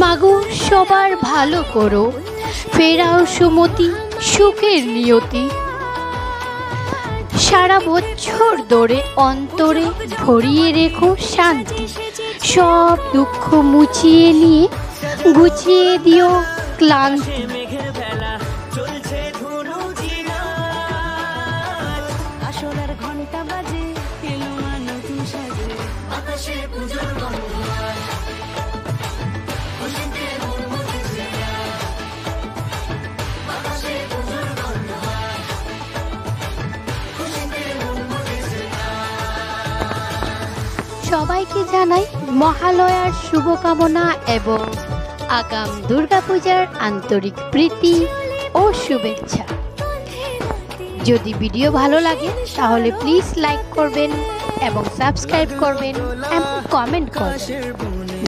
মাগো সবার ভালো করো, ফেরাও সুমতি সুখের নিয়তি। সারা বছর ধরে অন্তরে ভরিয়ে রেখো শান্তি, সব দুঃখ মুছিয়ে নিয়ে গুছিয়ে দিও ক্লান্তি। সবাইকে জানাই মহালয়ার শুভকামনা এবং আগাম দুর্গাপূজার আন্তরিক প্রীতি ও শুভেচ্ছা। যদি ভিডিও ভালো লাগে তাহলে প্লিজ লাইক করবেন এবং সাবস্ক্রাইব করবেন এবং কমেন্ট করবেন।